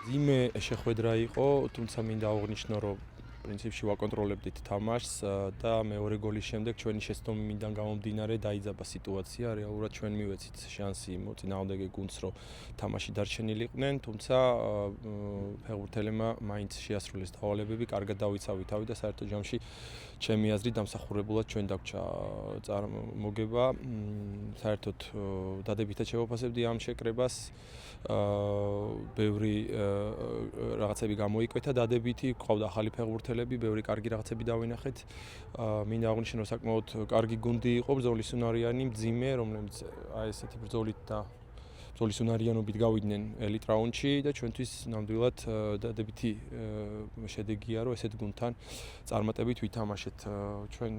ძიმე შეხვედრა იყო, თუმცა მინდა აღვნიშნო, რომ პრინციპში ვაკონტროლებდით თამაშს და მეორე გოლის შემდეგ ჩვენი შეცდომიდან გამომდინარე დაიძაბა სიტუაცია. რეალურად ჩვენ მივეცით შანსი მოწინააღმდეგე გუნდს, რომ თამაში დარჩენილიყვნენ, თუმცა ფეხბურთელებმა მაინც შეასრულეს დავალებები, კარგად დავიცავი თავი და საერთო ჯამში ჩემი აზრით დამსახურებულად ჩვენ დაგვრჩა წარმოგება. საერთოდ დადებითად შევაფასებდი ამ შეკრებას. ბევრი რაღაცები გამოიკვეთა დადებითი, ყავდა ახალი ფეხბურთელები, ბევრი კარგი რაღაცები დავინახეთ. მინდა აღვნიშნო, საკმაოდ კარგი გუნდი იყო, ბრძოლის უნარიანი, მძიმე, რომლებიც ესეთი ბრძოლით და ბრძოლის უნარიანობით გავიდნენ ელიტ რაუნდში და ჩვენთვის ნამდვილად დადებითი შედეგია, რომ ესეთ გუნდთან წარმატებით ვითამაშეთ. ჩვენ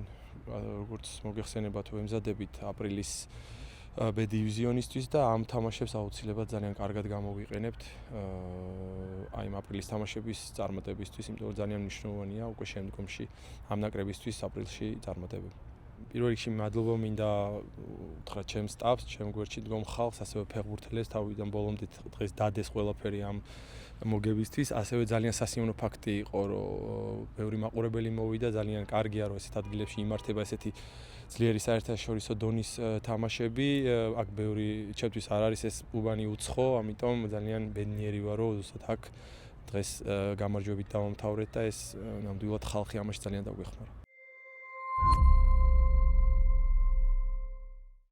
როგორც მოგეხსენებათ, ვემზადებით აპრილის B დივიზიონისთვის და ამ თამაშებს აუცილებლად ძალიან კარგად გამოვიყენებთ. აი ამ აპრილის თამაშების წარმატებისთვის, იმიტომ რომ ძალიან მნიშვნელოვანია უკვე შემდგომში ამ ნაკრებისთვის აპრილში წარმატებები. პირველ რიგში მადლობა მინდა უთხრა ჩემ სტაფს, ჩემ გვერდში დგომ ხალხს, ასევე ფეხბურთელებს თავიდან ბოლომდე დღეს დადეს ყველაფერი ამ მოგებისთვის. ასევე ძალიან სასიამოვნო ფაქტი იყო, რომ ბევრი მაყურებელი მოვიდა, ძალიან კარგია, რომ ესეთ ადგილებში იმართება ესეთი ძლიერი საერთაშორისო დონის თამაშები. აქ ბევრი ჩემთვის არ არის ეს უბანი უცხო, ამიტომ ძალიან ბედნიერი ვარ, რომ ზუსტად აქ დღეს გამარჯვებით დავამთავრეთ და ეს ნამდვილად ხალხი ამაში ძალიან დაგვეხმარა.